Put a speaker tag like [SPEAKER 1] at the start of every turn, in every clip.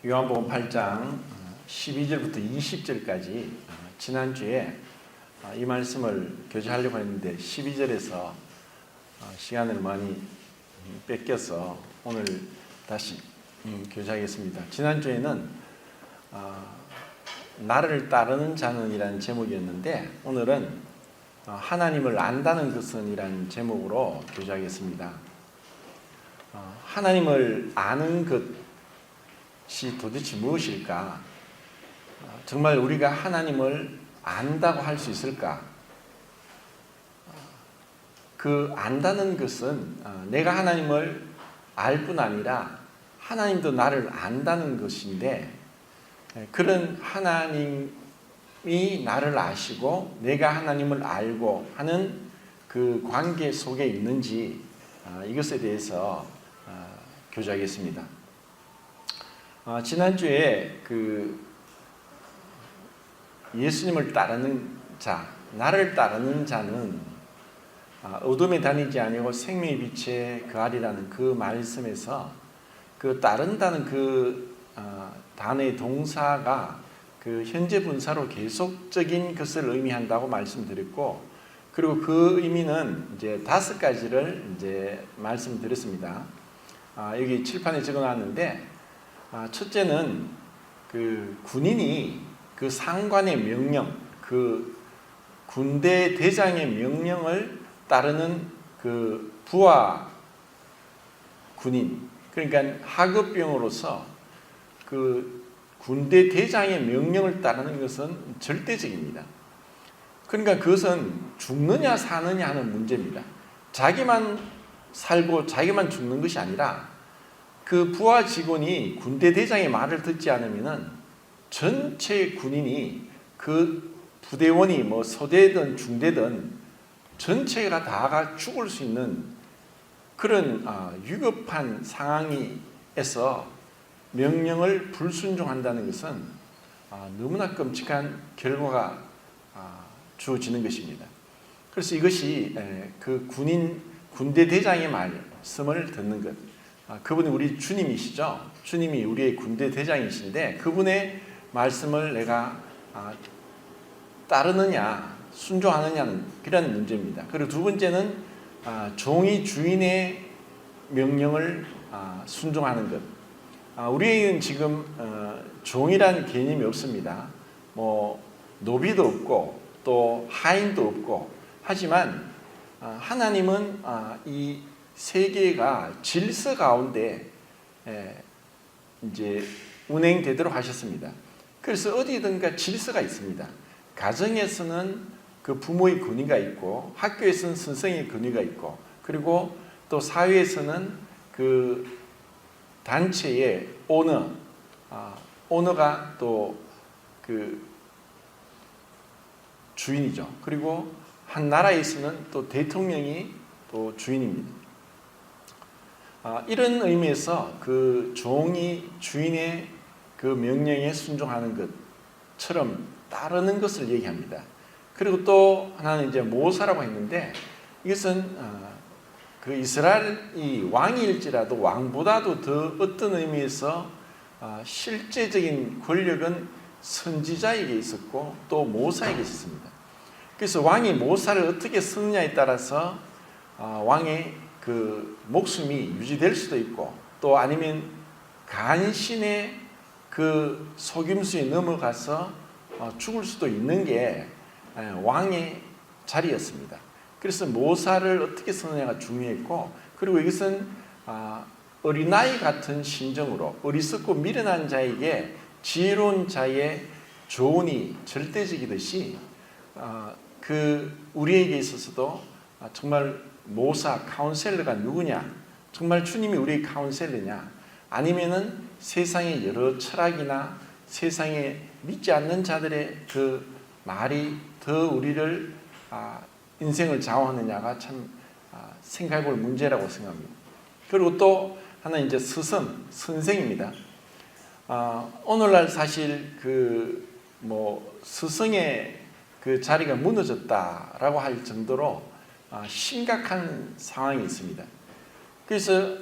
[SPEAKER 1] 요한복음 8장 12절부터 20절까지 지난주에 이 말씀을 교제하려고 했는데 12절에서 시간을 많이 뺏겨서 오늘 다시 교제하겠습니다. 지난주에는 나를 따르는 자는 이라는 제목이었는데 오늘은 하나님을 안다는 것은 이라는 제목으로 교제하겠습니다. 하나님을 아는 것이 도대체 무엇일까? 정말 우리가 하나님을 안다고 할 수 있을까? 그 안다는 것은 내가 하나님을 알 뿐 아니라 하나님도 나를 안다는 것인데 그런 하나님이 나를 아시고 내가 하나님을 알고 하는 그 관계 속에 있는지 이것에 대해서 교제하겠습니다. 지난주에 예수님을 따르는 자, 나를 따르는 자는 어둠에 다니지 아니고 생명의 빛에 거하리라는 그 말씀에서 그 따른다는 그 단어의 동사가 그 현재 분사로 계속적인 것을 의미한다고 말씀드렸고, 그리고 그 의미는 이제 5가지를 이제 말씀드렸습니다. 여기 칠판에 적어놨는데, 첫째는 그 군인이 그 상관의 명령, 그 군대 대장의 명령을 따르는 그 부하 군인, 그러니까 하급병으로서 그 군대 대장의 명령을 따르는 것은 절대적입니다. 그러니까 그것은 죽느냐 사느냐 하는 문제입니다. 자기만 살고 자기만 죽는 것이 아니라 그 부하 직원이 군대 대장의 말을 듣지 않으면 전체 군인이 그 부대원이 뭐 소대든 중대든 전체가 다가 죽을 수 있는 그런 위급한 상황에서 명령을 불순종한다는 것은 너무나 끔찍한 결과가 주어지는 것입니다. 그래서 이것이 그 군대 대장의 말씀을 듣는 것, 그분이 우리 주님이시죠. 주님이 우리의 군대 대장이신데 그분의 말씀을 내가 따르느냐 순종하느냐는 그런 문제입니다. 그리고 두 번째는 종이 주인의 명령을 순종하는 것. 우리에게는 지금 종이라는 개념이 없습니다. 뭐 노비도 없고 또 하인도 없고, 하지만 하나님은 이 세계가 질서 가운데 이제 운행되도록 하셨습니다. 그래서 어디든가 질서가 있습니다. 가정에서는 그 부모의 권위가 있고, 학교에서는 선생의 권위가 있고, 그리고 또 사회에서는 그 단체의 오너가 또 그 주인이죠. 그리고 한 나라에서는 또 대통령이 또 주인입니다. 이런 의미에서 그 종이 주인의 그 명령에 순종하는 것처럼 따르는 것을 얘기합니다. 그리고 또 하나는 이제 모사라고 했는데, 이것은 그 이스라엘이 왕일지라도 왕보다도 더 어떤 의미에서 실제적인 권력은 선지자에게 있었고 또 모사에게 있었습니다. 그래서 왕이 모사를 어떻게 쓰느냐에 따라서 왕의 그 목숨이 유지될 수도 있고, 또 아니면 간신의 그 속임수에 넘어가서 죽을 수도 있는 게 왕의 자리였습니다. 그래서 모사를 어떻게 쓰느냐가 중요했고, 그리고 이것은 어린아이 같은 심정으로 어리석고 미련한 자에게 지혜로운 자의 조언이 절대적이듯이 그 우리에게 있어서도 정말 모사, 카운셀러가 누구냐, 정말 주님이 우리의 카운셀러냐, 아니면은 세상의 여러 철학이나 세상에 믿지 않는 자들의 그 말이 더 우리를 인생을 좌우하느냐가 참 생각해 볼 문제라고 생각합니다. 그리고 또 하나 이제 선생입니다. 오늘날 사실 그 스승의 그 자리가 무너졌다라고 할 정도로 심각한 상황이 있습니다. 그래서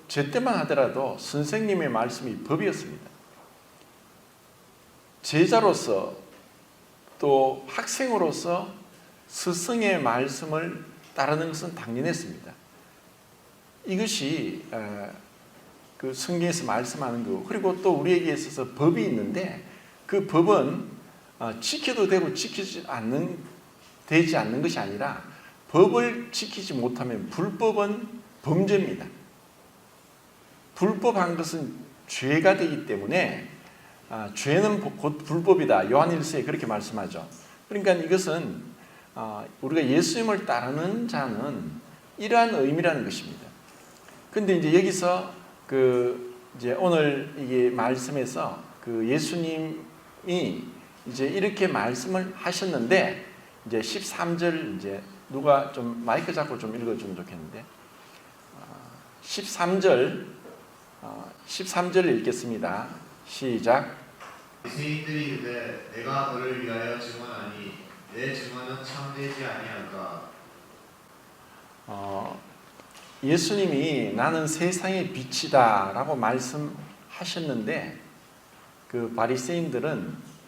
[SPEAKER 1] 제 때만 하더라도 선생님의 말씀이 법이었습니다. 제자로서 또 학생으로서 스승의 말씀을 따르는 것은 당연했습니다. 이것이 그 성경에서 말씀하는 거, 그리고 또 우리에게 있어서 법이 있는데 그 법은 지켜도 되고 지키지 되지 않는 것이 아니라 법을 지키지 못하면 불법은 범죄입니다. 불법한 것은 죄가 되기 때문에 죄는 곧 불법이다. 요한일서에 그렇게 말씀하죠. 그러니까 이것은 우리가 예수님을 따르는 자는 이러한 의미라는 것입니다. 근데 이제 여기서 이제 오늘 이게 말씀에서 예수님이 이제 이렇게 말씀을 하셨는데 이제 13절 이제 누가 좀 마이크 잡고 좀 읽어주면 좋겠는데 13절 읽겠습니다. 시작.
[SPEAKER 2] 바리새인들이 이르되 내가 너를 위하여 증언하니 내 증언은 참되지 아니할까.
[SPEAKER 1] 예수님이 나는 세상의 빛이다 라고 말씀하셨는데 그 바리새인들은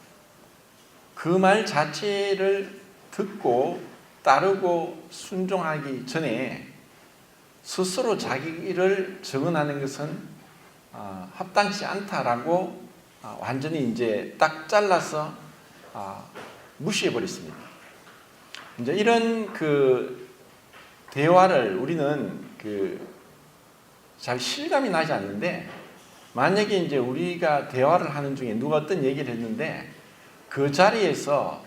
[SPEAKER 1] 그 말 자체를 듣고 따르고 순종하기 전에 스스로 자기를 증언하는 것은 합당치 않다라고 완전히 이제 딱 잘라서 무시해 버렸습니다. 이제 이런 대화를 우리는 잘 실감이 나지 않는데, 만약에 이제 우리가 대화를 하는 중에 누가 어떤 얘기를 했는데 그 자리에서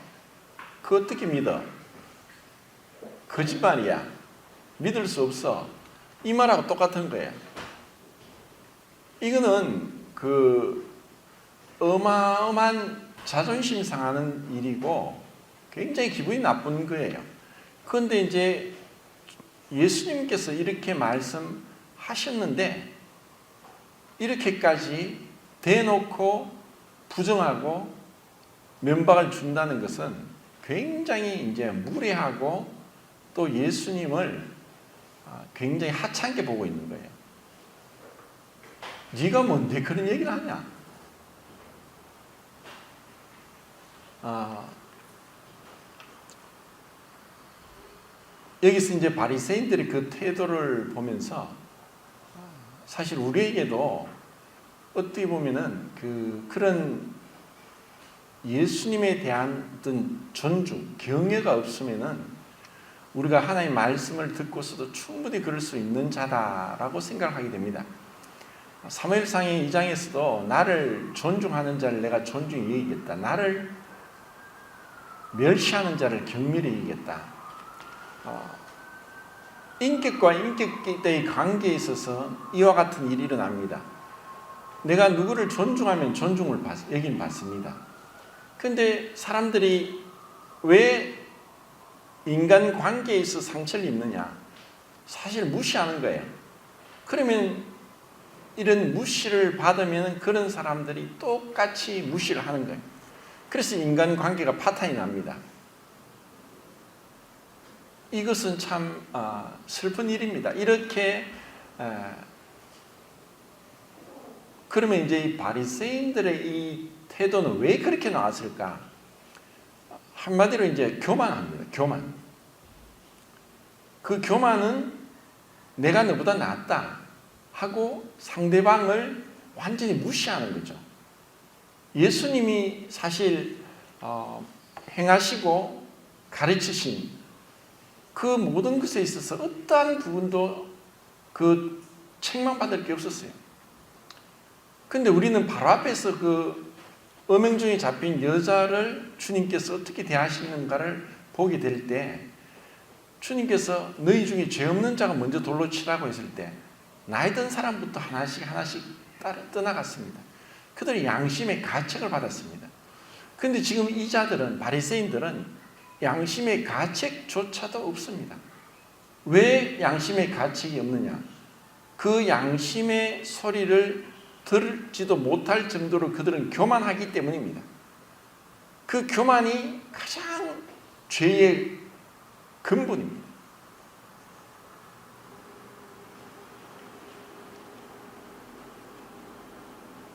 [SPEAKER 1] 어떻게 믿어? 거짓말이야. 믿을 수 없어. 이 말하고 똑같은 거예요. 이거는 어마어마한 자존심 상하는 일이고 굉장히 기분이 나쁜 거예요. 그런데 이제 예수님께서 이렇게 말씀하셨는데 이렇게까지 대놓고 부정하고 면박을 준다는 것은 굉장히 이제 무례하고 또 예수님을 굉장히 하찮게 보고 있는 거예요. 네가 뭔데 그런 얘기를 하냐? 여기서 이제 바리새인들의 그 태도를 보면서 사실 우리에게도 어떻게 보면은 그런 예수님에 대한 어떤 존중, 경외가 없으면은 우리가 하나님의 말씀을 듣고서도 충분히 그럴 수 있는 자다라고 생각하게 됩니다. 사무엘상의 2장에서도 나를 존중하는 자를 내가 존중히 여기겠다. 나를 멸시하는 자를 경멸히 여기겠다. 인격과 인격의 관계에 있어서 이와 같은 일이 일어납니다. 내가 누구를 존중하면 존중을 여긴 받습니다. 그런데 사람들이 왜 인간 관계에 있어 상처를 입느냐? 사실 무시하는 거예요. 그러면 이런 무시를 받으면 그런 사람들이 똑같이 무시를 하는 거예요. 그래서 인간 관계가 파탄이 납니다. 이것은 참 슬픈 일입니다. 이렇게 그러면 이제 이 바리새인들의 이 태도는 왜 그렇게 나왔을까? 한마디로 이제 교만합니다. 교만. 그 교만은 내가 너보다 낫다 하고 상대방을 완전히 무시하는 거죠. 예수님이 사실 행하시고 가르치신 그 모든 것에 있어서 어떠한 부분도 책망받을 게 없었어요. 근데 우리는 바로 앞에서 음행중에 잡힌 여자를 주님께서 어떻게 대하시는가를 보게 될 때, 주님께서 너희 중에 죄 없는 자가 먼저 돌로 치라고 했을 때 나이 든 사람부터 하나씩 떠나갔습니다. 그들이 양심의 가책을 받았습니다. 그런데 지금 이 자들은, 바리새인들은 양심의 가책조차도 없습니다. 왜 양심의 가책이 없느냐? 그 양심의 소리를 들지도 못할 정도로 그들은 교만하기 때문입니다. 그 교만이 가장 죄의 근본입니다.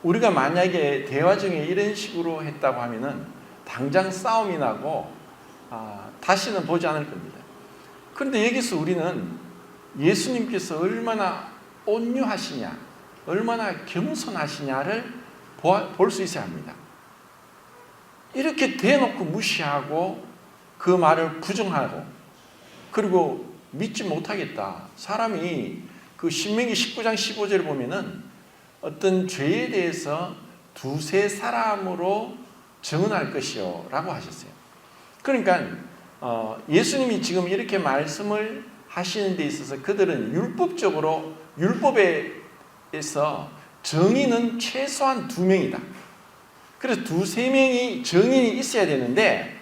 [SPEAKER 1] 우리가 만약에 대화 중에 이런 식으로 했다고 하면은 당장 싸움이 나고 다시는 보지 않을 겁니다. 그런데 여기서 우리는 예수님께서 얼마나 온유하시냐, 얼마나 겸손하시냐를 볼 수 있어야 합니다. 이렇게 대놓고 무시하고 그 말을 부정하고 그리고 믿지 못하겠다. 사람이 그 신명기 19장 15절을 보면은 어떤 죄에 대해서 두세 사람으로 증언할 것이요 라고 하셨어요. 그러니까 예수님이 지금 이렇게 말씀을 하시는 데 있어서 그들은 율법적으로 율법에서 정인은 최소한 2명이다. 그래서 2-3명이 정인이 있어야 되는데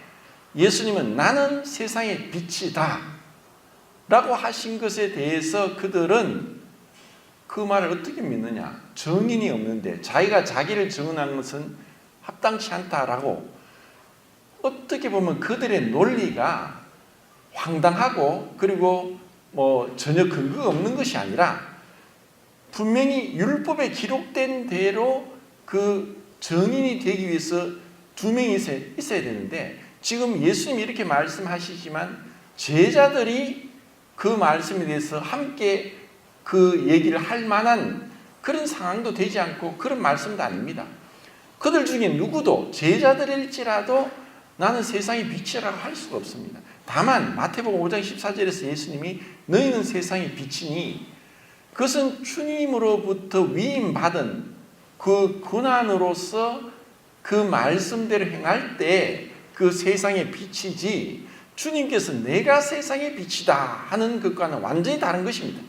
[SPEAKER 1] 예수님은 나는 세상의 빛이다 라고 하신 것에 대해서 그들은 그 말을 어떻게 믿느냐. 정인이 없는데 자기가 자기를 증언한 것은 합당치 않다라고 어떻게 보면 그들의 논리가 황당하고 그리고 전혀 근거가 없는 것이 아니라 분명히 율법에 기록된 대로 그 정인이 되기 위해서 2명이 있어야 되는데 지금 예수님이 이렇게 말씀하시지만 제자들이 그 말씀에 대해서 함께 그 얘기를 할 만한 그런 상황도 되지 않고 그런 말씀도 아닙니다. 그들 중에 누구도 제자들일지라도 나는 세상의 빛이라고 할 수가 없습니다. 다만 마태복음 5장 14절에서 예수님이 너희는 세상의 빛이니 그것은 주님으로부터 위임받은 그 권한으로서 그 말씀대로 행할 때 그 세상의 빛이지 주님께서 내가 세상의 빛이다 하는 것과는 완전히 다른 것입니다.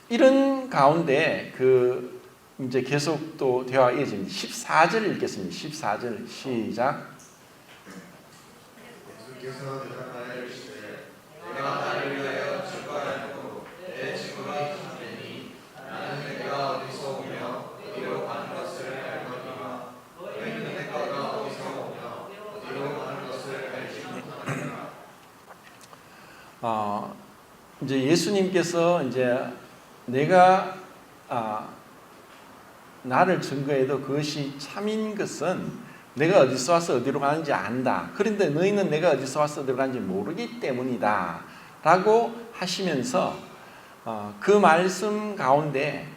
[SPEAKER 1] 이런 가운데 이제 계속 또 대화가 이어집니다. 14절 읽겠습니다. 14절 시작.
[SPEAKER 2] 예수께서 대답하여 이르시되 내가 나를 위하여 증거하였고 내 증언이 참되니 나는 내가 어디서 오며 어디로 가는 것을 알거니와 너희는 내가 어디서 오며 어디로 가는 것을 알지 못하느니라.
[SPEAKER 1] 이제 예수님께서 이제 내가 나를 증거해도 그것이 참인 것은 내가 어디서 와서 어디로 가는지 안다. 그런데 너희는 내가 어디서 와서 어디로 가는지 모르기 때문이다 라고 하시면서 그 말씀 가운데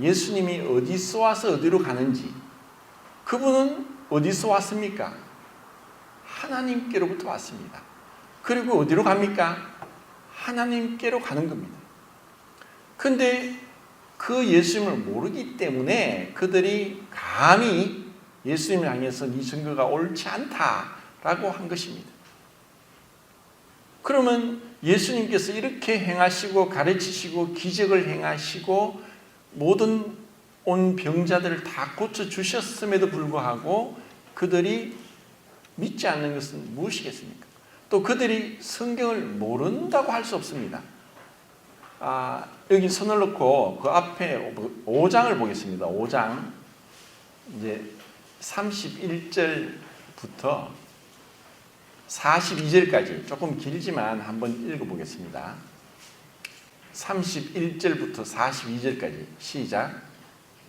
[SPEAKER 1] 예수님이 어디서 와서 어디로 가는지 그분은 어디서 왔습니까? 하나님께로부터 왔습니다. 그리고 어디로 갑니까? 하나님께로 가는 겁니다. 그런데 그 예수님을 모르기 때문에 그들이 감히 예수님을 향해서 네 증거가 옳지 않다라고 한 것입니다. 그러면 예수님께서 이렇게 행하시고 가르치시고 기적을 행하시고 모든 온 병자들을 다 고쳐주셨음에도 불구하고 그들이 믿지 않는 것은 무엇이겠습니까? 또 그들이 성경을 모른다고 할 수 없습니다. 여기 손을 놓고 그 앞에 5장을 보겠습니다. 5장 이제 31절부터 42절까지 조금 길지만 한번 읽어보겠습니다. 31절부터 42절까지 시작.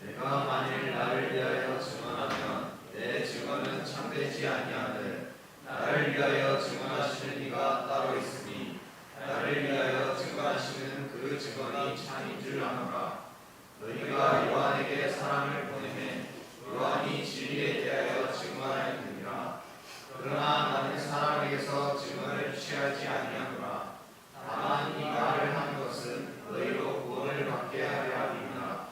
[SPEAKER 2] 내가 만일 나를 위하여 증언하면 내 증언은 참되지 아니하되 나를 위하여 증언하시는 이가 따로 있으니 나를 위하여 증언하시는 그 증언이 참인 줄 아노라. 너희가 요한에게 사람을 보내매 요한이 진리에 대하여 증언하였느니라. 그러나 나는 사람에게서 증언을 취하지 아니하노라. 다만 이 말을 한 것은 너희로 구원을 받게 하려 함이니라.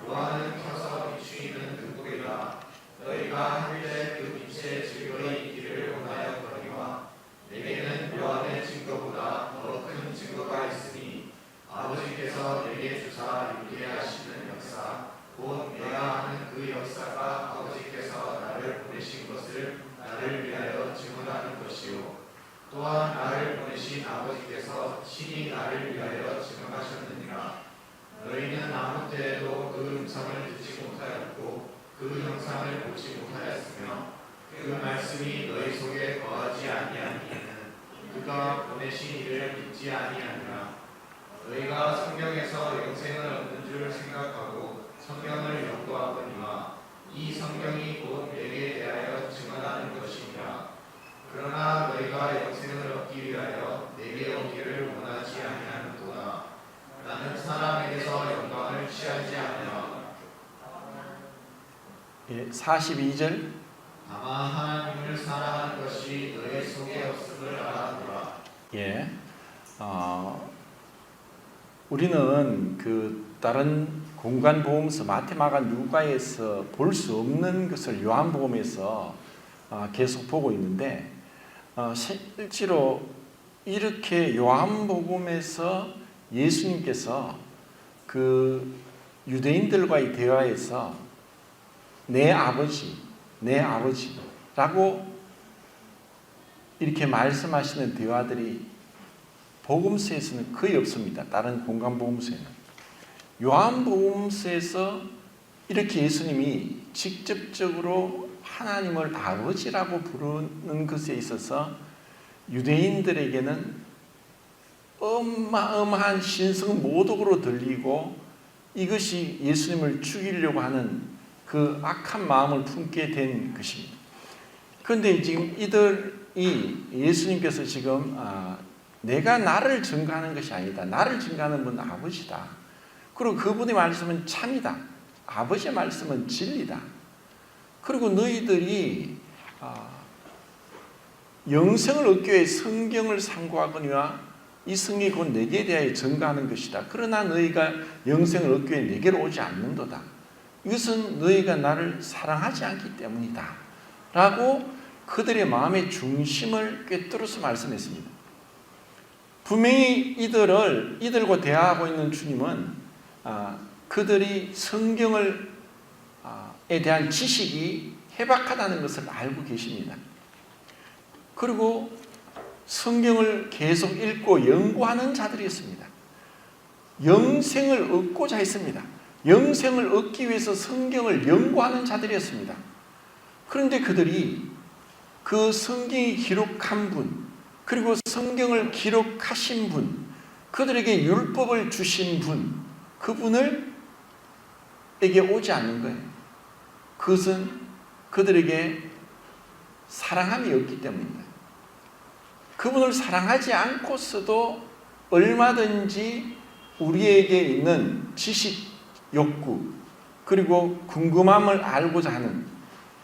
[SPEAKER 2] 요한은 켜서 비추이는 등불이라. 너희가 한때 그 빛의 증거의 있기를 원하여 거니와 내게는 요한의 증거보다 더 큰 증거가 있으니 아버지께서 내게 주사 있게 하시는 역사 곧 내가 하는 그 역사가 아버지께서 나를 보내신 것을 나를 위하여 증언하는 것이요 또한 나를 보내신 아버지께서 친히 나를 위하여 증언하셨느니라. 너희는 아무 때에도 그 음성을 듣지 못하였고 그 형상을 보지 못하였으며 그 말씀이 너희 속에 거하지 아니하니에는 그가 보내신 이를 믿지 아니하니라. 너희가 성경에서 영생을 얻는 줄 생각하고
[SPEAKER 1] 42절.
[SPEAKER 2] 다만 하나님을 사랑하는 것이 너희 속에 없음을 알아보라.
[SPEAKER 1] 예. 우리는 다른 공간복음서 마태, 마가, 누가에서 볼 수 없는 것을 요한복음에서 계속 보고 있는데, 실제로 이렇게 요한복음에서 예수님께서 유대인들과의 대화에서 내 아버지라고 이렇게 말씀하시는 대화들이 복음서에서는 거의 없습니다. 다른 공간복음서에는. 요한복음서에서 이렇게 예수님이 직접적으로 하나님을 아버지라고 부르는 것에 있어서 유대인들에게는 어마어마한 신성 모독으로 들리고, 이것이 예수님을 죽이려고 하는 그 악한 마음을 품게 된 것입니다. 그런데 지금 이들이 예수님께서 지금 내가 나를 증거하는 것이 아니다. 나를 증거하는 분은 아버지다. 그리고 그분의 말씀은 참이다. 아버지의 말씀은 진리다. 그리고 너희들이 영생을 얻기 위해 성경을 상고하거니와 이 성경이 곧 내게 대하여 증거하는 것이다. 그러나 너희가 영생을 얻기 위해 내게로 오지 않는도다. 이것은 너희가 나를 사랑하지 않기 때문이다. 라고 그들의 마음의 중심을 꿰뚫어서 말씀했습니다. 분명히 이들과 대화하고 있는 주님은 그들이 성경에 대한 지식이 해박하다는 것을 알고 계십니다. 그리고 성경을 계속 읽고 연구하는 자들이었습니다. 영생을 얻고자 했습니다. 영생을 얻기 위해서 성경을 연구하는 자들이었습니다. 그런데 그들이 그 성경이 기록한 분, 그리고 성경을 기록하신 분, 그들에게 율법을 주신 분, 그분을 에게 오지 않는 거예요. 그것은 그들에게 사랑함이 없기 때문입니다. 그분을 사랑하지 않고서도 얼마든지 우리에게 있는 지식 욕구, 그리고 궁금함을 알고자 하는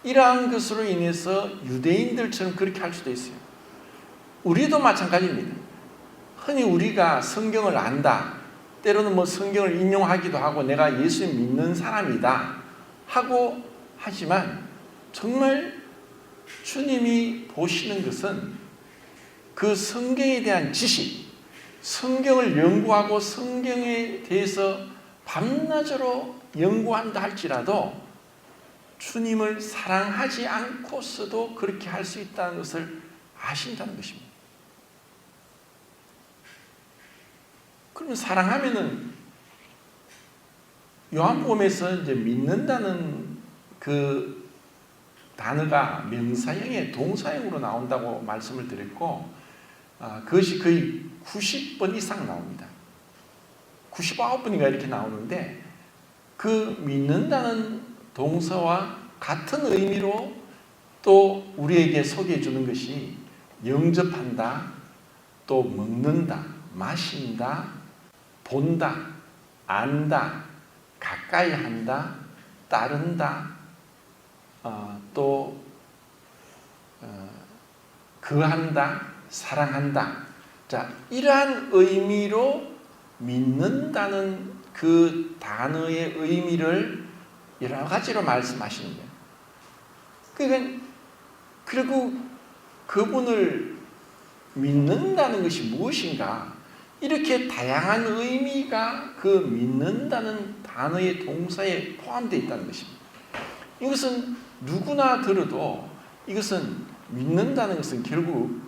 [SPEAKER 1] 이러한 것으로 인해서 유대인들처럼 그렇게 할 수도 있어요. 우리도 마찬가지입니다. 흔히 우리가 성경을 안다, 때로는 성경을 인용하기도 하고 내가 예수님 믿는 사람이다 하고 하지만, 정말 주님이 보시는 것은 그 성경에 대한 지식, 성경을 연구하고 성경에 대해서 밤낮으로 연구한다 할지라도 주님을 사랑하지 않고서도 그렇게 할 수 있다는 것을 아신다는 것입니다. 그러면 사랑하면은 요한복음에서 이제 믿는다는 그 단어가 명사형의 동사형으로 나온다고 말씀을 드렸고, 그것이 거의 90번 이상 나옵니다. 99번인가 이렇게 나오는데, 그 믿는다는 동사와 같은 의미로 또 우리에게 소개해 주는 것이 영접한다, 또 먹는다, 마신다, 본다, 안다, 가까이 한다, 따른다, 또 거한다, 사랑한다. 자, 이러한 의미로 믿는다는 그 단어의 의미를 여러 가지로 말씀하시는 거예요. 그러니까 그리고 그분을 믿는다는 것이 무엇인가? 이렇게 다양한 의미가 그 믿는다는 단어의 동사에 포함되어 있다는 것입니다. 이것은 누구나 들어도 이것은 믿는다는 것은 결국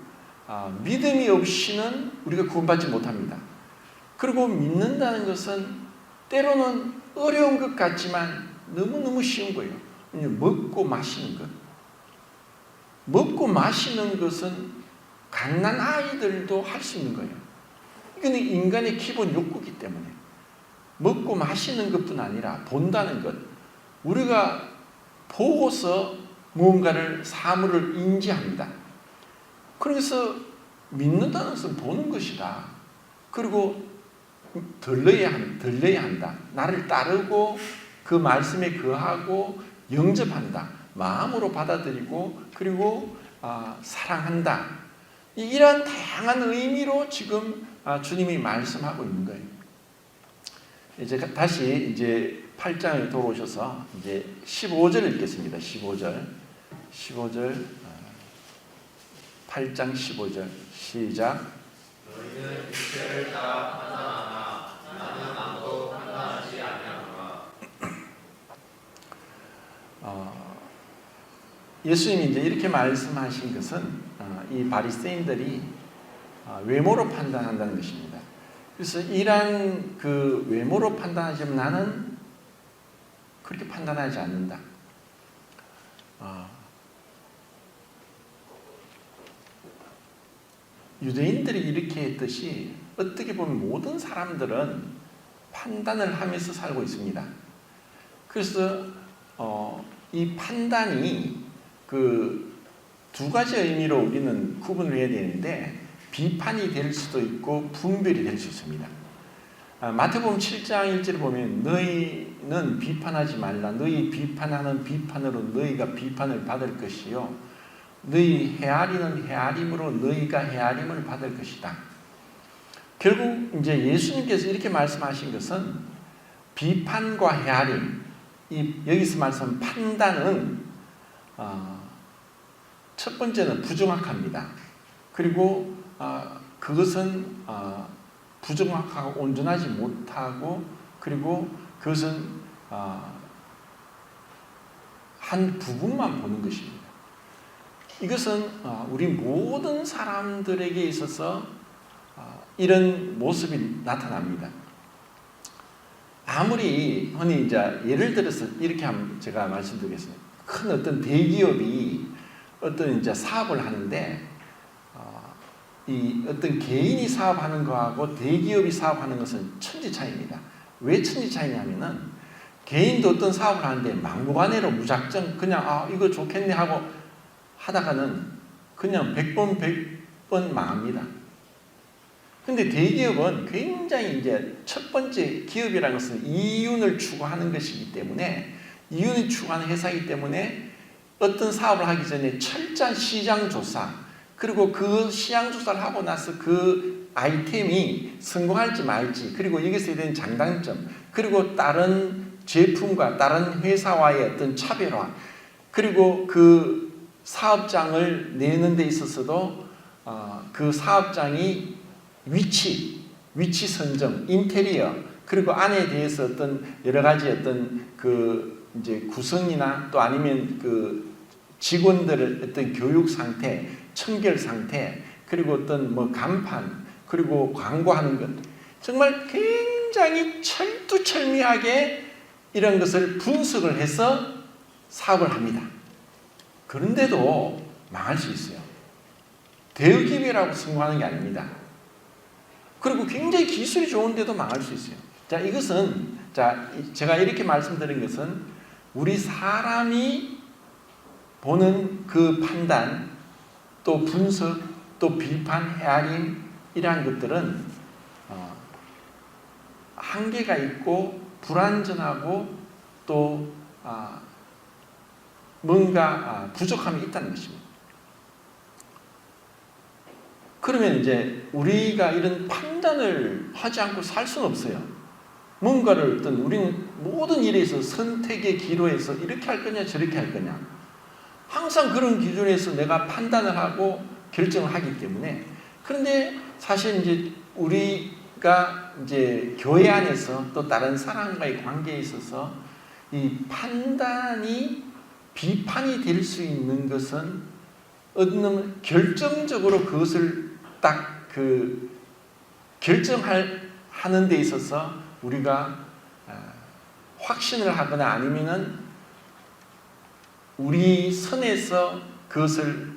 [SPEAKER 1] 믿음이 없이는 우리가 구원받지 못합니다. 그리고 믿는다는 것은 때로는 어려운 것 같지만 너무너무 쉬운 거예요. 먹고 마시는 것. 먹고 마시는 것은 갓난 아이들도 할 수 있는 거예요. 이건 인간의 기본 욕구이기 때문에 먹고 마시는 것뿐 아니라 본다는 것, 우리가 보고서 무언가를 사물을 인지합니다. 그래서 믿는다는 것은 보는 것이다. 그리고 들려야 한다. 나를 따르고 그 말씀에 거하고 영접한다, 마음으로 받아들이고 그리고 사랑한다. 이러한 다양한 의미로 지금 주님이 말씀하고 있는 거예요. 이제 다시 이제 8장에 돌아오셔서 이제 15절 읽겠습니다. 15절 8장 15절 시작.
[SPEAKER 2] 너희는 육체를 따라 판단하나 나는 아무도 판단하지 아니하노라.
[SPEAKER 1] 예수님이 이제 이렇게 말씀하신 것은 이 바리새인들이 외모로 판단한다는 것입니다. 그래서 이러한 그 외모로 판단하지만 나는 그렇게 판단하지 않는다. 유대인들이 이렇게 했듯이 어떻게 보면 모든 사람들은 판단을 하면서 살고 있습니다. 그래서 이 판단이 그 두 가지 의미로 우리는 구분을 해야 되는데 비판이 될 수도 있고 분별이 될 수 있습니다. 마태복음 7장 1절을 보면 너희는 비판하지 말라. 너희 비판하는 비판으로 너희가 비판을 받을 것이요 너희 헤아리는 헤아림으로 너희가 헤아림을 받을 것이다. 결국 이제 예수님께서 이렇게 말씀하신 것은 비판과 헤아림, 여기서 말씀한 판단은 첫 번째는 부정확합니다. 그리고 그것은 부정확하고 온전하지 못하고 그리고 그것은 한 부분만 보는 것입니다. 이것은 우리 모든 사람들에게 있어서 이런 모습이 나타납니다. 아무리 흔히 이제 예를 들어서 이렇게 한번 제가 말씀드리겠습니다. 큰 어떤 대기업이 어떤 이제 사업을 하는데 이 어떤 개인이 사업하는 거하고 대기업이 사업하는 것은 천지 차이입니다. 왜 천지 차이냐면은 개인도 어떤 사업을 하는데 막무가내로 무작정 그냥 이거 좋겠네 하고 하다가는 그냥 100번 100번 망합니다. 근데 대기업은 굉장히 이제 첫 번째 기업이라는 것은 이윤을 추구하는 것이기 때문에 이윤을 추구하는 회사이기 때문에 어떤 사업을 하기 전에 철저한 시장 조사 그리고 그 시장 조사를 하고 나서 그 아이템이 성공할지 말지 그리고 여기서 대한 장단점 그리고 다른 제품과 다른 회사와의 어떤 차별화 그리고 그 사업장을 내는 데 있어서도 그 사업장이 위치 선정, 인테리어 그리고 안에 대해서 어떤 여러 가지 어떤 그 이제 구성이나 또 아니면 그 직원들의 어떤 교육 상태, 청결 상태 그리고 어떤 뭐 간판 그리고 광고하는 것 정말 굉장히 철두철미하게 이런 것을 분석을 해서 사업을 합니다. 그런데도 망할 수 있어요. 대기업이라고 성공하는 게 아닙니다. 그리고 굉장히 기술이 좋은데도 망할 수 있어요. 자, 이것은 제가 이렇게 말씀드린 것은 우리 사람이 보는 그 판단, 또 분석, 또 비판, 헤아림 이러한 것들은 한계가 있고 불완전하고 또 뭔가 부족함이 있다는 것입니다. 그러면 이제 우리가 이런 판단을 하지 않고 살 수는 없어요. 뭔가를 우리는 모든 일에 있어서 선택의 기로에서 이렇게 할 거냐 저렇게 할 거냐 항상 그런 기준에서 내가 판단을 하고 결정을 하기 때문에 그런데 사실 이제 우리가 이제 교회 안에서 또 다른 사람과의 관계에 있어서 이 판단이 비판이 될 수 있는 것은 어떤 결정적으로 그것을 딱 그 결정하는 데 있어서 우리가 확신을 하거나 아니면은 우리 선에서 그것을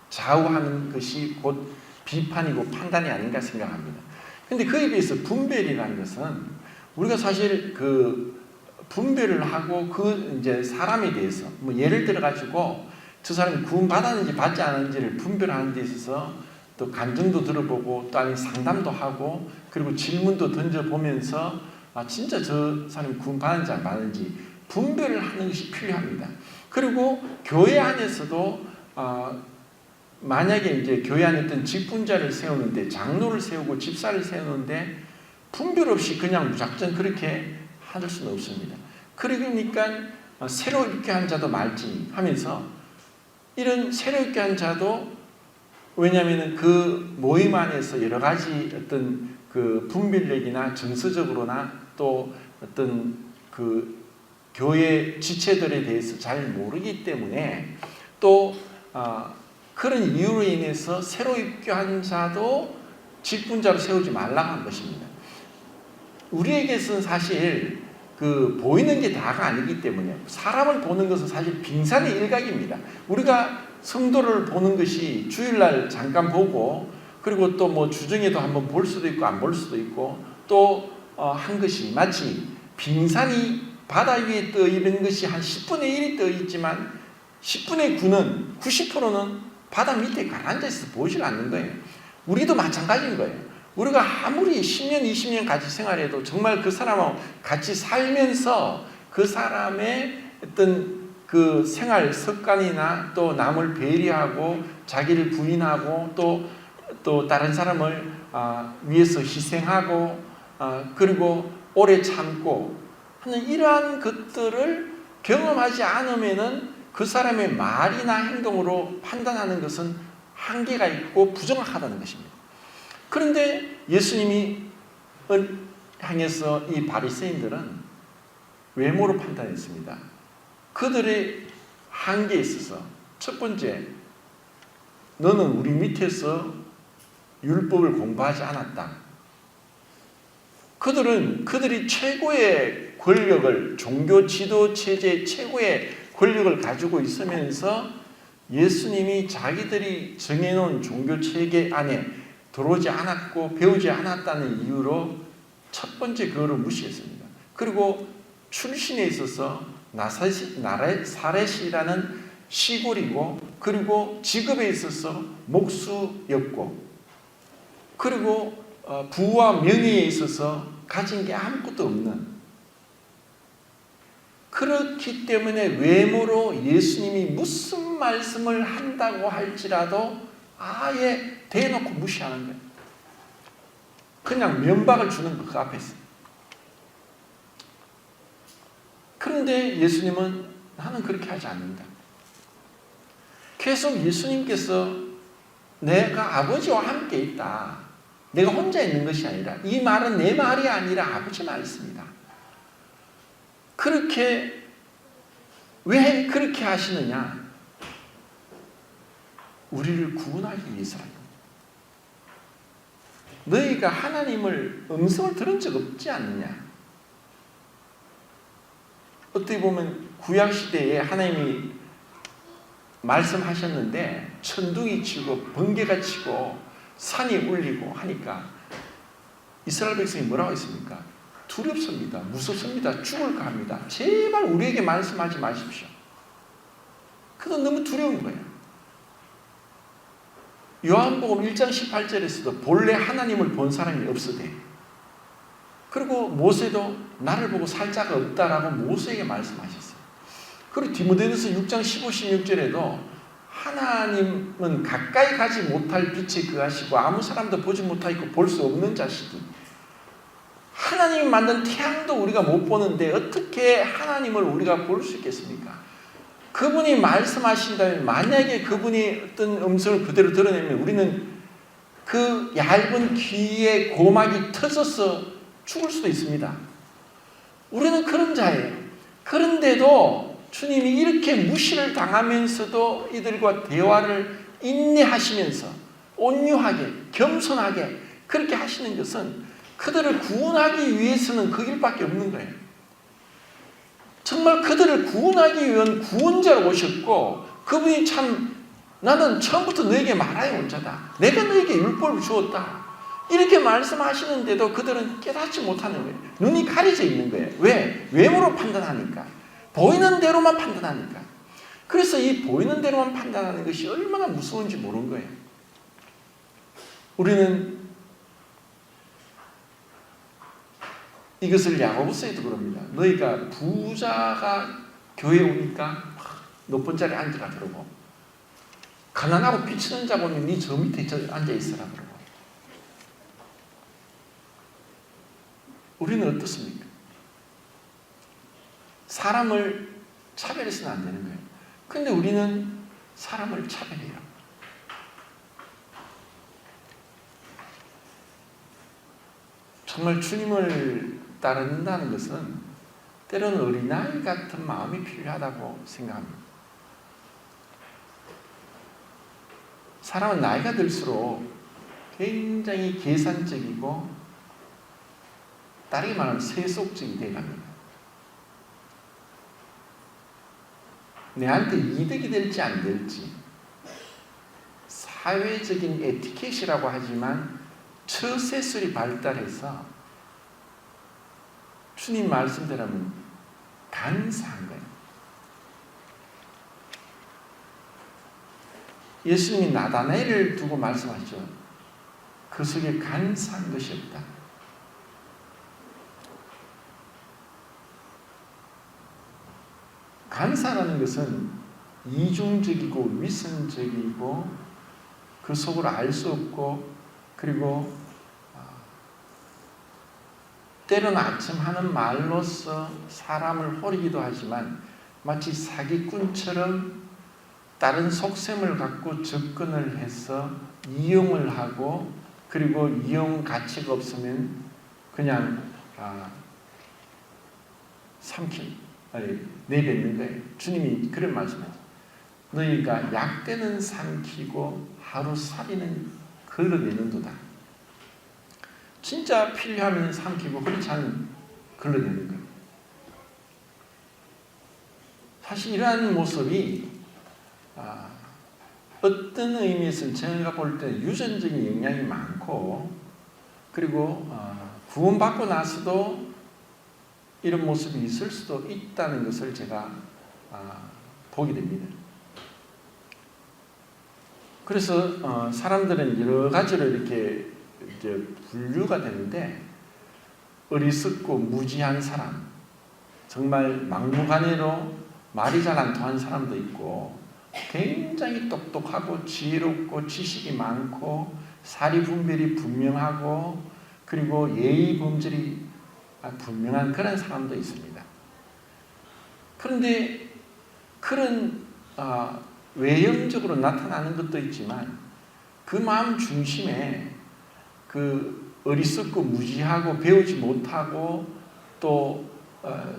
[SPEAKER 1] 좌우하는 것이 곧 비판이고 판단이 아닌가 생각합니다. 근데 그에 비해서 분별이라는 것은 우리가 사실 그 분별을 하고 그 이제 사람에 대해서 뭐 예를 들어 가지고 저 사람이 구원 받았는지 받지 않았는지를 분별하는 데 있어서 또 간증도 들어보고 또 아니면 상담도 하고 그리고 질문도 던져보면서 진짜 저 사람이 구원 받았는지 안 받았는지 분별을 하는 것이 필요합니다. 그리고 교회 안에서도 만약에 이제 교회 안에 어떤 직분자를 세우는데, 장로를 세우고 집사를 세우는데 분별 없이 그냥 무작정 그렇게 할 수는 없습니다. 그러니까 새로 입교한 자도 말지 하면서, 이런 새로 입교한 자도, 왜냐하면 그 모임 안에서 여러 가지 어떤 그 분별력이나 정서적으로나 또 어떤 그 교회 지체들에 대해서 잘 모르기 때문에, 또 그런 이유로 인해서 새로 입교한 자도 직분자로 세우지 말라고 한 것입니다. 우리에게서는 사실 그 보이는 게 다가 아니기 때문에, 사람을 보는 것은 사실 빙산의 일각입니다. 우리가 성도를 보는 것이 주일날 잠깐 보고, 그리고 또 뭐 주중에도 한번 볼 수도 있고 안 볼 수도 있고, 또 한 것이 마치 빙산이 바다 위에 떠 있는 것이 한 10분의 1이 떠 있지만 10분의 9는 90%는 바다 밑에 가라앉아 있어서 보이질 않는 거예요. 우리도 마찬가지인 거예요. 우리가 아무리 10년 20년 같이 생활해도 정말 그 사람하고 같이 살면서 그 사람의 어떤 그 생활 습관이나 또 남을 배려하고 자기를 부인하고 또 다른 사람을 위해서 희생하고 그리고 오래 참고 하는 이러한 것들을 경험하지 않으면은 그 사람의 말이나 행동으로 판단하는 것은 한계가 있고 부정확하다는 것입니다. 그런데 예수님이 향해서 이 바리새인들은 외모로 판단했습니다. 그들의 한계에 있어서, 첫 번째, 너는 우리 밑에서 율법을 공부하지 않았다. 그들이 최고의 권력을, 종교 지도 체제 최고의 권력을 가지고 있으면서 예수님이 자기들이 정해놓은 종교 체계 안에 들어오지 않았고 배우지 않았다는 이유로 첫 번째 그거를 무시했습니다. 그리고 출신에 있어서 나사렛이라는 시골이고, 그리고 직업에 있어서 목수였고, 그리고 부와 명예에 있어서 가진 게 아무것도 없는, 그렇기 때문에 외모로 예수님이 무슨 말씀을 한다고 할지라도 아예 대놓고 무시하는 거예요. 그냥 면박을 주는 거, 그 앞에서. 그런데 예수님은 나는 그렇게 하지 않는다. 계속 예수님께서 내가 아버지와 함께 있다, 내가 혼자 있는 것이 아니라, 이 말은 내 말이 아니라 아버지 말씀이다. 그렇게, 왜 그렇게 하시느냐? 우리를 구원하기 위해서랍니다. 너희가 하나님을 음성을 들은 적 없지 않느냐? 어떻게 보면 구약시대에 하나님이 말씀하셨는데 천둥이 치고 번개가 치고 산이 울리고 하니까 이스라엘 백성이 뭐라고 했습니까? 두렵습니다. 무섭습니다. 죽을까 합니다. 제발 우리에게 말씀하지 마십시오. 그건 너무 두려운 거예요. 요한복음 1장 18절에서도 본래 하나님을 본 사람이 없으되, 그리고 모세도 나를 보고 살 자가 없다라고 모세에게 말씀하셨어요. 그리고 디모데전서 6장 15, 16절에도 하나님은 가까이 가지 못할 빛에 거하시고 아무 사람도 보지 못하고 볼 수 없는 자시니, 하나님이 만든 태양도 우리가 못 보는데 어떻게 하나님을 우리가 볼 수 있겠습니까? 그분이 말씀하신다면, 만약에 그분이 어떤 음성을 그대로 드러내면 우리는 그 얇은 귀에 고막이 터져서 죽을 수도 있습니다. 우리는 그런 자예요. 그런데도 주님이 이렇게 무시를 당하면서도 이들과 대화를 인내하시면서 온유하게, 겸손하게 그렇게 하시는 것은 그들을 구원하기 위해서는 그 길밖에 없는 거예요. 정말 그들을 구원하기 위한 구원자로 오셨고, 그분이 참 나는 처음부터 너에게 말하여 온 자다, 내가 너에게 율법을 주었다, 이렇게 말씀하시는데도 그들은 깨닫지 못하는 거예요. 눈이 가려져 있는 거예요. 왜? 외모로 판단하니까, 보이는 대로만 판단하니까. 그래서 이 보이는 대로만 판단하는 것이 얼마나 무서운지 모르는 거예요. 우리는 이것을 야고보서에도 그럽니다. 너희가 부자가 교회에 오니까 높은 자리에 앉으라 그러고, 가난하고 비치는 자 보면 네 저 밑에 앉아있으라 그러고. 우리는 어떻습니까? 사람을 차별해서는 안 되는 거예요. 근데 우리는 사람을 차별해요. 정말 주님을 따른다는 것은 때로는 어린아이 같은 마음이 필요하다고 생각합니다. 사람은 나이가 들수록 굉장히 계산적이고, 다르게 말하면 세속적이 되어갑니다. 내한테 이득이 될지 안 될지, 사회적인 에티켓이라고 하지만 처세술이 발달해서 주님 말씀대로는 간사한 거예요. 예수님이 나다나엘을 두고 말씀하시죠. 그 속에 간사한 것이 없다. 간사라는 것은 이중적이고 위선적이고 그 속을 알 수 없고, 그리고 때로는 아첨하는 말로서 사람을 호리기도 하지만 마치 사기꾼처럼 다른 속셈을 갖고 접근을 해서 이용을 하고, 그리고 이용 가치가 없으면 그냥 내뱉는 거예요. 주님이 그런 말씀을 하죠. 너희가 약대는 삼키고 하루살이는 걸러내는도다. 진짜 필요하면 삼키고 그렇지 않으면 걸러내는 거예요. 사실 이러한 모습이 어떤 의미에서는 제가 볼 때 유전적인 영향이 많고, 그리고 구원받고 나서도 이런 모습이 있을 수도 있다는 것을 제가 보게 됩니다. 그래서 사람들은 여러 가지로 이렇게 이제 분류가 되는데, 어리석고 무지한 사람, 정말 막무가내로 말이 잘 안 통하는 사람도 있고, 굉장히 똑똑하고 지혜롭고 지식이 많고 사리분별이 분명하고, 그리고 예의 범절이 분명한 그런 사람도 있습니다. 그런데 그런 외형적으로 나타나는 것도 있지만, 그 마음 중심에 그 어리석고 무지하고 배우지 못하고 또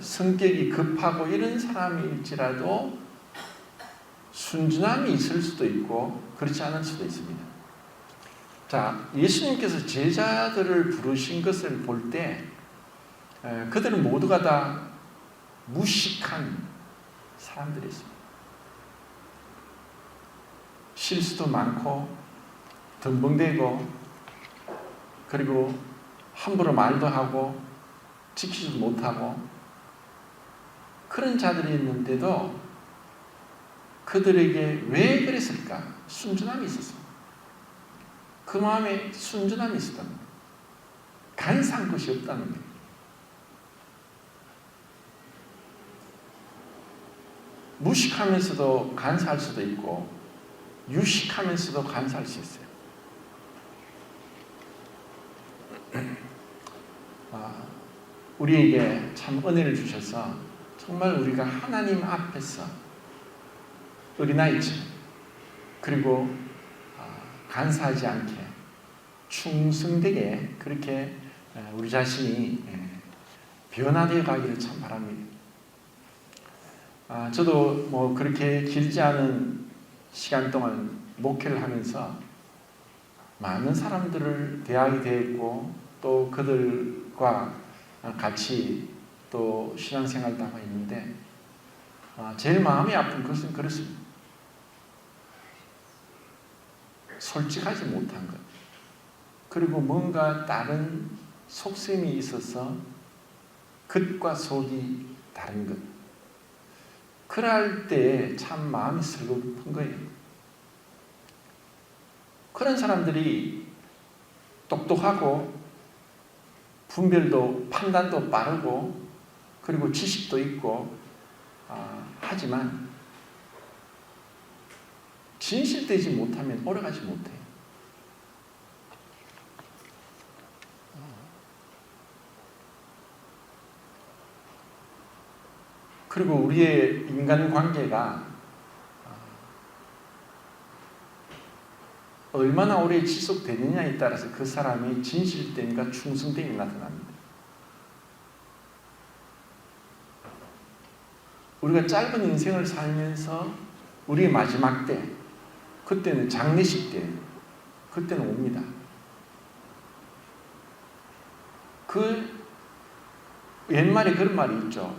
[SPEAKER 1] 성격이 급하고 이런 사람일지라도 순진함이 있을 수도 있고 그렇지 않을 수도 있습니다. 자, 예수님께서 제자들을 부르신 것을 볼 때 그들은 모두가 다 무식한 사람들이었습니다. 실수도 많고 덤벙대고, 그리고 함부로 말도 하고 지키지도 못하고 그런 자들이었는데도 그들에게 왜 그랬을까? 순전함이 있었습니다. 그 마음에 순전함이 있었다는 거예요. 간사한 것이 없다는 거예요. 무식하면서도 간사할 수도 있고 유식하면서도 간사할 수 있어요. 우리에게 참 은혜를 주셔서 정말 우리가 하나님 앞에서 어린아이처럼, 그리고 간사하지 않게 충성되게 그렇게 우리 자신이 변화되어 가기를 참 바랍니다. 저도 뭐 그렇게 길지 않은 시간 동안 목회를 하면서 많은 사람들을 대하게 되었고, 또 그들과 같이 또 신앙생활도 하고 있는데, 제일 마음이 아픈 것은 그렇습니다. 솔직하지 못한 것, 그리고 뭔가 다른 속셈이 있어서 겉과 속이 다른 것, 그럴 때 참 마음이 슬픈 거예요. 그런 사람들이 똑똑하고 분별도 판단도 빠르고 그리고 지식도 있고 하지만 진실되지 못하면 오래가지 못해요. 그리고 우리의 인간관계가 얼마나 오래 지속되느냐에 따라서 그 사람이 진실됨과 충성됨이 나타납니다. 우리가 짧은 인생을 살면서 우리의 마지막 때, 그때는 장례식 때, 그때는 옵니다. 옛말에 그런 말이 있죠.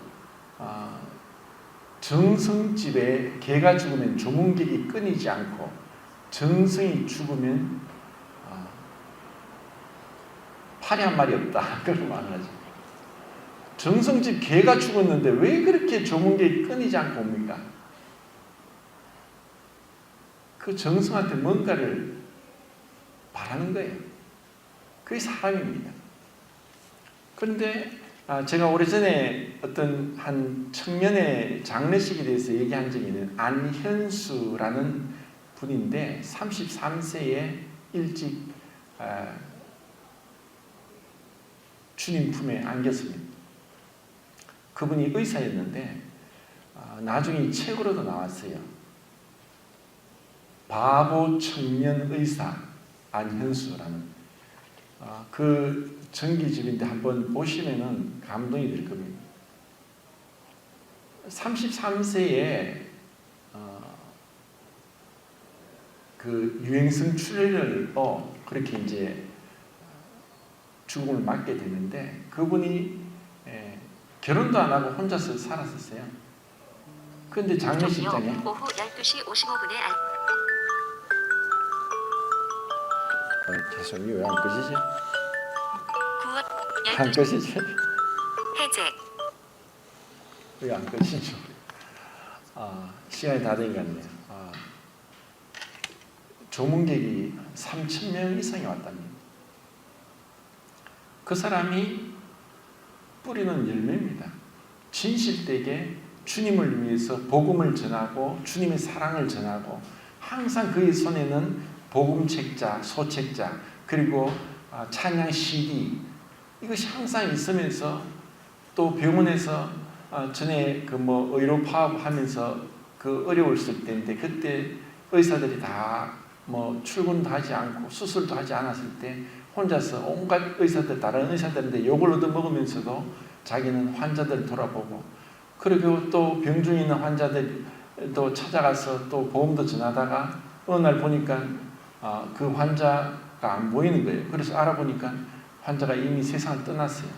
[SPEAKER 1] 정성집에 개가 죽으면 조문객이 끊이지 않고 정성이 죽으면 팔이 한 마리 없다. 그런 말을 하죠. 정성집 개가 죽었는데 왜 그렇게 조문객이 끊이지 않고 옵니까? 그 정성한테 뭔가를 바라는 거예요. 그게 사람입니다. 그런데 제가 오래전에 어떤 한 청년의 장례식에 대해서 얘기한 적이 있는 안현수라는 분인데 33세에 일찍 주님 품에 안겼습니다. 그분이 의사였는데 나중에 책으로도 나왔어요. 바보 청년 의사 안현수라는 그 전기집인데 한번 보시면은 감동이 될 겁니다. 33세에 그 유행성 출혈로 그렇게 이제 죽음을 맞게 되는데 그분이 결혼도 안 하고 혼자서 살았었어요. 그런데 장례식장에
[SPEAKER 3] 오후 12시 55분에
[SPEAKER 1] 죄송해요. 왜 안 끄시지?
[SPEAKER 3] 9월
[SPEAKER 1] 안
[SPEAKER 3] 12시
[SPEAKER 1] 끄시지?
[SPEAKER 3] 해제.
[SPEAKER 1] 왜 안 끄시죠? 시간이 다 된 것 같네요. 조문객이 3,000명 이상이 왔답니다. 그 사람이 뿌리는 열매입니다. 진실되게 주님을 위해서 복음을 전하고 주님의 사랑을 전하고 항상 그의 손에는 복음책자, 소책자 그리고 찬양 CD 이것이 항상 있으면서 또 병원에서 전에 그 뭐 의료 파업하면서 그 어려웠을 때인데 그때 의사들이 다 뭐 출근도 하지 않고 수술도 하지 않았을 때 혼자서 온갖 의사들 다른 의사들인데 욕을 얻어먹으면서도 자기는 환자들 돌아보고 그리고 또 병중에 있는 환자들도 찾아가서 또 보험도 전하다가 어느 날 보니까 그 환자가 안 보이는 거예요. 그래서 알아보니까 환자가 이미 세상을 떠났어요.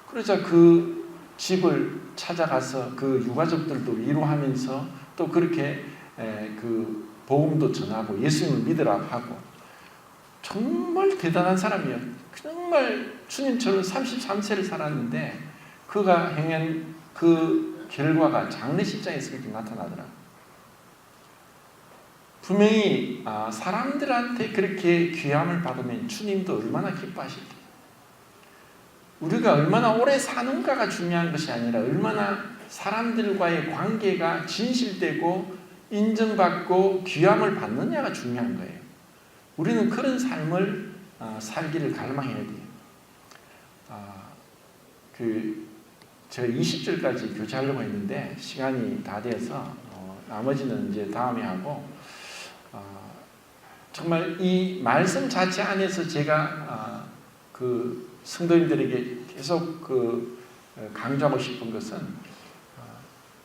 [SPEAKER 1] 그러자 그 집을 찾아가서 그 유가족들도 위로하면서 또 그렇게 그 복음도 전하고 예수님을 믿으라 하고 정말 대단한 사람이에요. 정말 주님처럼 33세를 살았는데 그가 행한 그 결과가 장례식장에서 그렇게 나타나더라고요. 분명히 사람들한테 그렇게 귀함을 받으면 주님도 얼마나 기뻐하실까요? 우리가 얼마나 오래 사는가가 중요한 것이 아니라 얼마나 사람들과의 관계가 진실되고 인정받고 귀함을 받느냐가 중요한 거예요. 우리는 그런 삶을 살기를 갈망해야 돼요. 제가 20절까지 교제하려고 했는데 시간이 다 돼서 나머지는 이제 다음에 하고 정말 이 말씀 자체 안에서 제가 그 성도님들에게 계속 강조하고 싶은 것은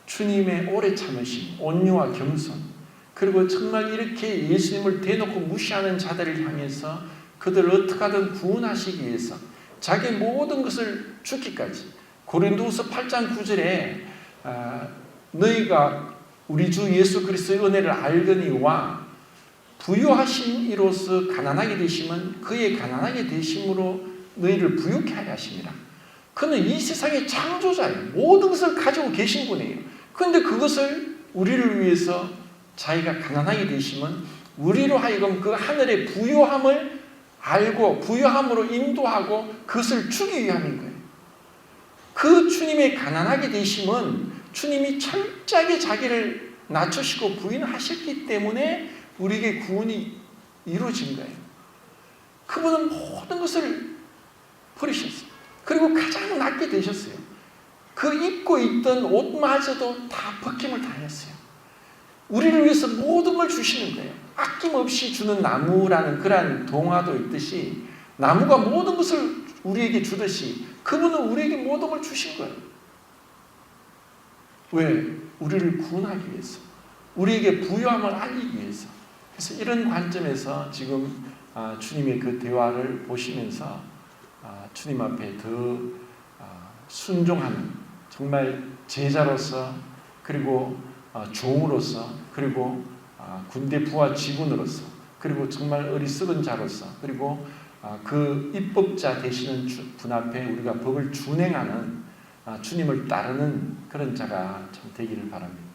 [SPEAKER 1] 주님의 오래 참으심, 온유와 겸손 그리고 정말 이렇게 예수님을 대놓고 무시하는 자들을 향해서 그들을 어떻게 하든 구원하시기 위해서 자기 모든 것을 주기까지 고린도후서 8장 9절에 너희가 우리 주 예수 그리스도의 은혜를 알거니와 부유하신 이로써 가난하게 되심은 그의 가난하게 되심으로 너희를 부유케 하려 하심이라. 그는 이 세상의 창조자예요. 모든 것을 가지고 계신 분이에요. 그런데 그것을 우리를 위해서 자기가 가난하게 되심은 우리로 하여금 그 하늘의 부유함을 알고 부요함으로 인도하고 그것을 주기 위함인 거예요. 그 주님의 가난하게 되심은 주님이 철저하게 자기를 낮추시고 부인하셨기 때문에 우리에게 구원이 이루어진 거예요. 그분은 모든 것을 버리셨어요. 그리고 가장 낮게 되셨어요. 그 입고 있던 옷마저도 다 벗김을 당했어요. 우리를 위해서 모든 걸 주시는 거예요. 아낌없이 주는 나무라는 그러한 동화도 있듯이 나무가 모든 것을 우리에게 주듯이 그분은 우리에게 모든 걸 주신 거예요. 왜? 우리를 구원하기 위해서. 우리에게 부요함을 알리기 위해서. 그래서 이런 관점에서 지금 주님의 그 대화를 보시면서 주님 앞에 더 순종하는 정말 제자로서 그리고 종으로서 그리고 군대 부하 직원으로서 그리고 정말 어리석은 자로서 그리고 그 입법자 되시는 분 앞에 우리가 법을 준행하는 주님을 따르는 그런 자가 참 되기를 바랍니다.